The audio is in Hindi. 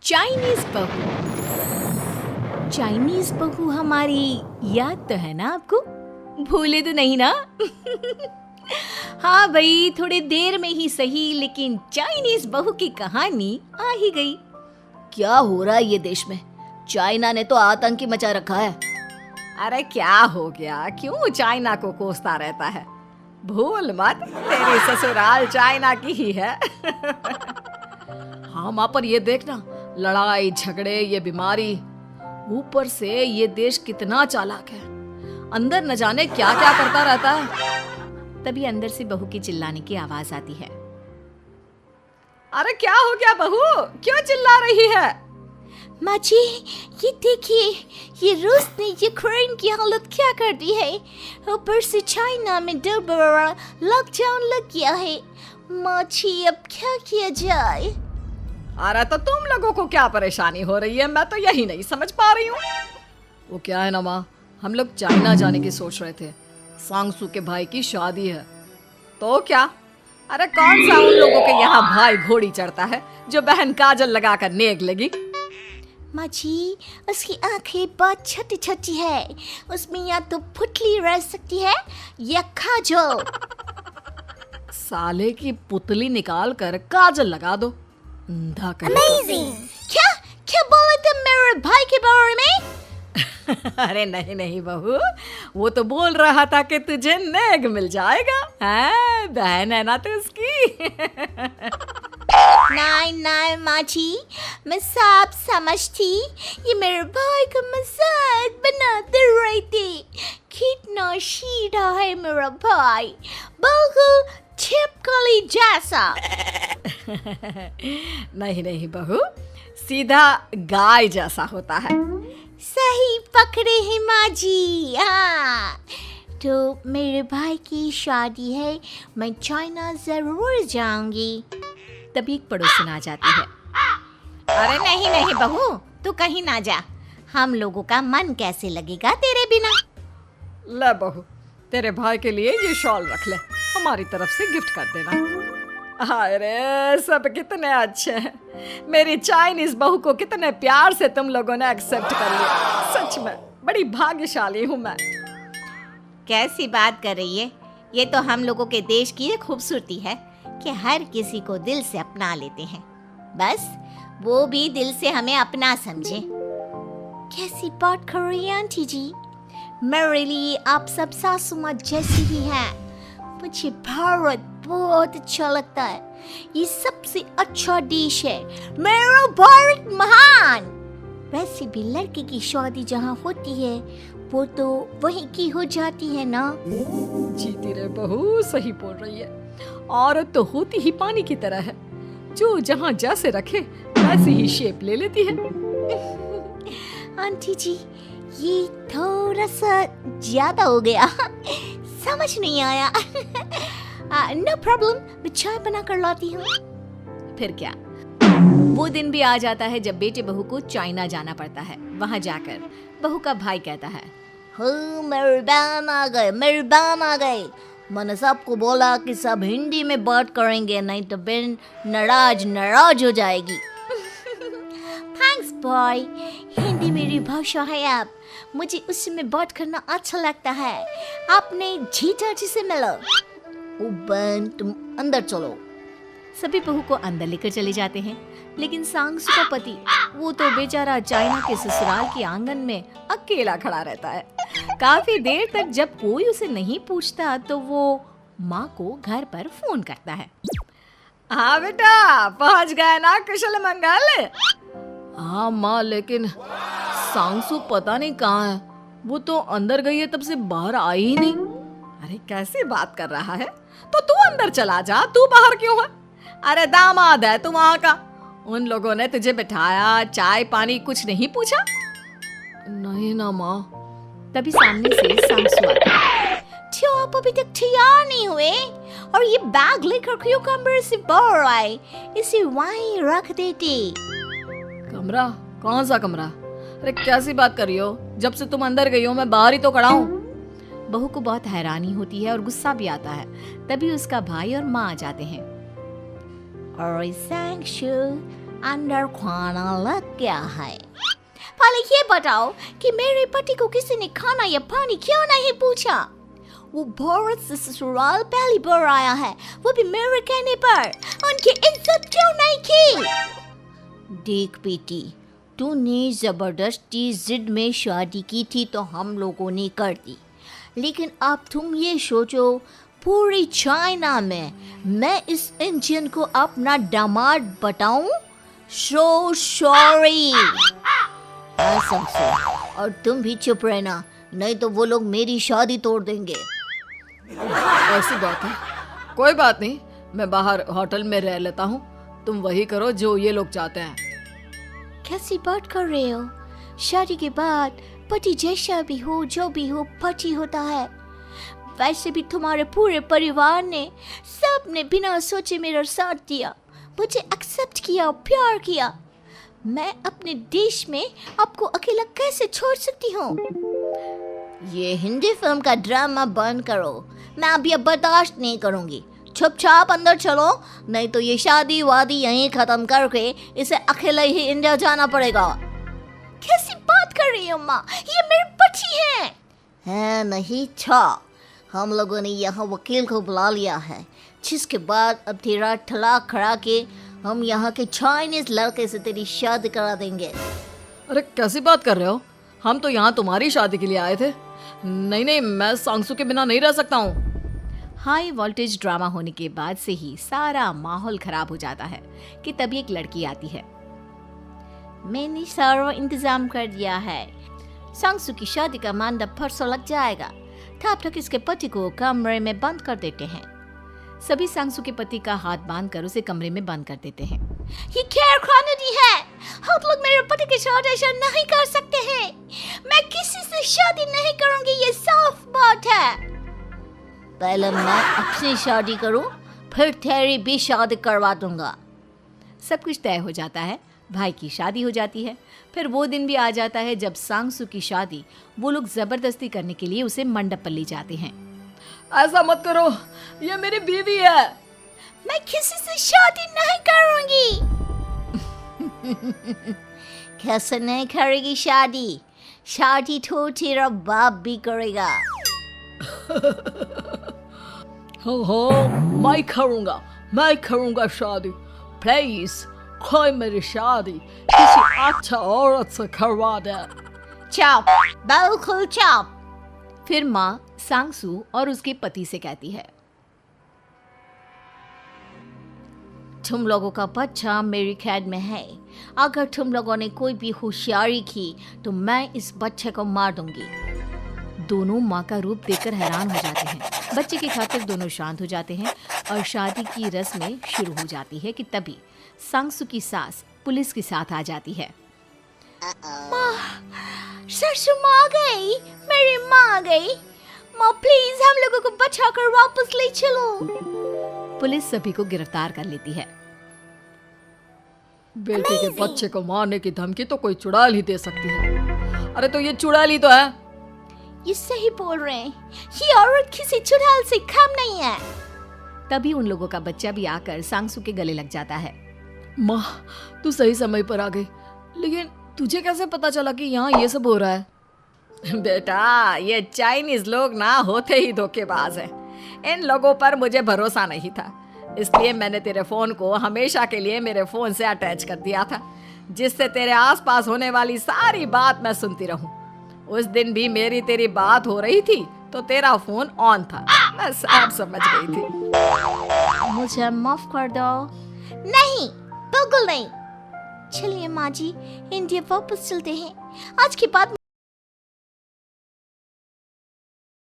चाइनीज बहू। चाइनीज बहू हमारी याद तो है ना आपको? भूले तो नहीं ना? हाँ भाई, थोड़ी देर में ही सही, लेकिन चाइनीज बहू की कहानी आ ही गई। क्या हो रहा है ये देश में? चाइना ने तो आतंक ही मचा रखा है। अरे क्या हो गया? क्यों चाइना को कोसता रहता है? भूल मत, तेरी ससुराल चाइना की ही है। हाँ माँ, पर ये देखना, लड़ाई झगड़े, ये बीमारी, ऊपर से ये देश कितना चालाक है। अंदर न जाने क्या क्या करता रहता है। तभी अंदर से बहू की चिल्लाने की आवाज आती है। अरे क्या हो गया बहू, क्यों चिल्ला रही है? माँ जी, ये देखिए, ये रूस ने यूक्रेन की हालत क्या कर दी है। ऊपर से चाइना में 2 बड़ा लॉकडाउन लग गया है। माँ जी, अब क्या किया जाए? अरे तो तुम लोगों को क्या परेशानी हो रही है, मैं तो यही नहीं समझ पा रही हूँ। वो क्या है ना माँ, हम लोग चाइना जाने की सोच रहे थे। सांगसू के भाई की शादी है। तो क्या? अरे कौन सा उन लोगों के यहाँ भाई घोड़ी चढ़ता है जो बहन काजल लगाकर नेक लगी? माँ जी, उसकी आंखें बहुत छोटी छोटी है। उसमें या तो पुतली रह सकती है या काजल। साले की पुतली निकाल कर काजल लगा दो। अंधा अमेजिंग! क्या क्या बोले तुम मेरे भाई के बारे में? अरे नहीं नहीं बहू, वो तो बोल रहा था कि तुझे नेग मिल जाएगा। हैं, बहन है ना तो उसकी। नहीं नहीं माँ जी, मैं सब समझती। ये मेरे भाई का मजाक बनाते रहती। कितना सीधा है मेरा भाई, बिल्कुल छिपकली जैसा। नहीं नहीं बहू, सीधा गाय जैसा होता है। सही पकड़े हैं माँ जी। हाँ, तो मेरे भाई की शादी है, मैं चाइना जरूर जाऊंगी। तभी एक पड़ोसन आ जाती है। अरे नहीं नहीं बहू, तू कहीं ना जा। हम लोगों का मन कैसे लगेगा तेरे बिना? ले बहू, तेरे भाई के लिए ये शॉल रख ले, हमारी तरफ से गिफ्ट कर देना। अरे सब कितने अच्छे हैं। मेरी चाइनीज बहू को कितने प्यार से तुम लोगों ने एक्सेप्ट कर लिया। सच में बड़ी भाग्यशाली हूँ मैं। कैसी बात कर रही है? ये तो हम लोगों के देश की एक खूबसूरती है कि हर किसी को दिल से अपना लेते हैं, बस वो भी दिल से हमें अपना समझे। कैसी बात कर रही हैं आंटी जी? मेरे लिए आप सब सासू माँ जैसी ही हैं। मुझे भारत बहुत अच्छा लगता है। ये सबसे अच्छा देश है। मेरा भारत महान। वैसे भी लड़के की शादी जहाँ होती है वो तो वहीं की हो जाती है ना। जीती रे बहू, सही बोल रही है। औरत तो होती ही पानी की तरह है, जो जहाँ जैसे रखे वैसे ही शेप ले लेती है। आंटी जी, ये थोड़ा सा ज्यादा हो गया। समझ नहीं आया। नो प्रॉब्लम, मैं चाय बना कर लाती हूँ। फिर क्या, वो दिन भी आ जाता है जब बेटे बहू को चाइना जाना पड़ता है। वहाँ जाकर बहू का भाई कहता है, मेरे बहन आ गए, मेरे बहन आ गए। मैंने सबको बोला कि सब हिंदी में बात करेंगे, नहीं तो बहन नाराज हो जाएगी। थैंक्स बॉय, हिंदी मेरी भाषा है। अब मुझे उसमें बात करना अच्छा लगता है। आपने जीजा जी से मिलो। ओ बहन, तुम अंदर चलो। सभी बहू को अंदर लेकर चले जाते हैं, लेकिन सांगसू का पति, वो तो बेचारा चाइना के ससुराल के आंगन में अकेला खड़ा रहता है। काफी देर तक जब कोई उसे नहीं पूछता तो वो माँ को घर पर फोन करता है। हाँ बेटा, पहुँच गए ना कुशल मंगल? हाँ माँ, लेकिन सांगसू पता नहीं कहाँ है। वो तो अंदर गई है, तब से बाहर आई ही नहीं। अरे कैसी बात कर रहा है? तो तू अंदर चला जा, तू बाहर क्यों है? अरे दामाद है तू वहाँ का। उन लोगों ने तुझे बिठाया, चाय पानी कुछ नहीं पूछा? नहीं ना माँ। तभी सामने से सांगसू आता है। क्यों आप अभी तक तैयार नहीं हुए? और ये बैग लेकर क्यों कमरे से बाहर आए? इसे वहीं रख देते। कमरा? कौन सा कमरा? अरे कैसी बात कर रही हो? जब से तुम अंदर गई हो मैं बाहर ही तो खड़ा हूँ। बहू को बहुत हैरानी होती है और गुस्सा भी आता है। तभी उसका भाई और माँ आ जाते हैं। और सांगसू, अंदर खाना लग गया है। पहले ये बताओ कि मेरे पति को किसी ने खाना या पानी क्यों नहीं पूछा? वो भारत से ससुराल पहली बार आया है, वो भी मेरे कहने पर। उनकी इज्जत क्यों नहीं की? देख बेटी, तूने जबरदस्ती जिद में शादी की थी तो हम लोगों ने कर दी, लेकिन अब तुम ये सोचो, पूरी चाइना में मैं इस इंडियन को अपना दामाद बताऊं? So sorry. और तुम भी चुप रहना, नहीं तो वो लोग मेरी शादी तोड़ देंगे। ऐसी बात है, कोई बात नहीं, मैं बाहर होटल में रह लेता हूँ, तुम वही करो जो ये लोग चाहते हैं। कैसी बात कर रहे हो? शादी के बाद पति जैसा भी हो, जो भी हो, पति होता है। वैसे भी तुम्हारे पूरे परिवार ने, सबने बिना सोचे मेरा साथ दिया, मुझे एक्सेप्ट किया, प्यार किया। मैं अपने देश में आपको अकेला कैसे छोड़ सकती हूँ? ये हिंदी फिल्म का ड्रामा बंद करो, मैं अब ये बर्दाश्त नहीं करूँगी। चुपचाप अंदर चलो, नहीं तो ये शादी वादी यहीं खत्म करके इसे अकेले ही इंडिया जाना पड़ेगा। कैसी बात कर रही हो माँ? ये मेरे पति हैं। है नहीं था, हम लोगों ने यहाँ वकील को बुला लिया है, जिसके बाद अब तेरा तलाक करा के हम यहाँ के चाइनीज लड़के से तेरी शादी करा देंगे। अरे कैसी बात कर रहे हो? हम तो यहाँ तुम्हारी शादी के लिए आए थे। नहीं नहीं, मैं सांगसू के बिना नहीं रह सकता हूँ। हाई वोल्टेज ड्रामा होने के बाद से ही सारा माहौल खराब हो जाता है कि तभी एक लड़की आती है। मैंने सारा इंतजाम कर दिया है, सांगसू की शादी का मंडप परसों लग जाएगा। तब तक इसके पति को कमरे में बंद कर देते हैं। सभी सांगसू के पति का हाथ बांधकर उसे कमरे में बंद कर देते हैं। ये क्या कानूनी है? आप लोग मेरे पति के साथ ऐसा नहीं कर सकते हैं। मैं किसी से शादी नहीं करूंगी, ये साफ बात है। पहले मैं अपनी शादी करूं, फिर तेरी भी शादी करवा दूंगा। सब कुछ तय हो जाता है, भाई की शादी हो जाती है। फिर वो दिन भी आ जाता है जब सांगसू की शादी वो लोग जबरदस्ती करने के लिए उसे मंडप पर ले जाते हैं। ऐसा मत करो, ये मेरी बीवी है। मैं किसी से शादी नहीं करूंगी। कैसे नहीं करेगी शादी? शादी तो तेरा बाप भी करेगा। हो, मैं करूंगा शादी। प्लीज कोई मेरी शादी किसी अच्छा औरत से करवा दे। चुप, बिल्कुल चुप। फिर माँ सांगसू और उसके पति से कहती है, तुम लोगों का बच्चा मेरी कैद में है। अगर तुम लोगों ने कोई भी होशियारी की तो मैं इस बच्चे को मार दूंगी। दोनों माँ का रूप देखकर हैरान हो जाते हैं। बच्चे की खातिर दोनों शांत हो जाते हैं और शादी की रस्में शुरू हो जाती है कि तभी सांगसू की सास पुलिस के साथ आ जाती है। माँ, ससुर माँ आ गई, मेरी माँ आ गई। माँ प्लीज हम लोगों को बचाकर वापस ले चलो। पुलिस सभी को गिरफ्तार कर लेती है। बेटे के बच्चे को मारने की धमकी तो कोई चुड़ैल ही दे सकती है। अरे तो ये चुड़ैल ही तो है। ये सही बोल रहे हैं, ये औरत किसी चुड़ैल से कम नहीं है। तभी उन लोगों का बच्चा भी आकर सांगसू के गले लग जाता है। माँ, तू सही समय पर आ गई, लेकिन तुझे कैसे पता चला कि यहाँ ये सब हो रहा है? बेटा, ये चाइनीज लोग ना होते ही धोखेबाज हैं। इन लोगों पर मुझे भरोसा नहीं था, इसलिए मैंने तेरे फोन को हमेशा के लिए मेरे फोन से अटैच कर दिया था, जिससे तेरे आसपास होने वाली सारी बात मैं सुनती रहूं। उस दिन भी मेरी तेरी बात हो रही थी तो तेरा फोन ऑन था, मैं सब समझ गई थी। मुझे माफ कर दो। नहीं, बिल्कुल नहीं। चलिए माँ जी, इंडिया वापस चलते हैं। आज के बाद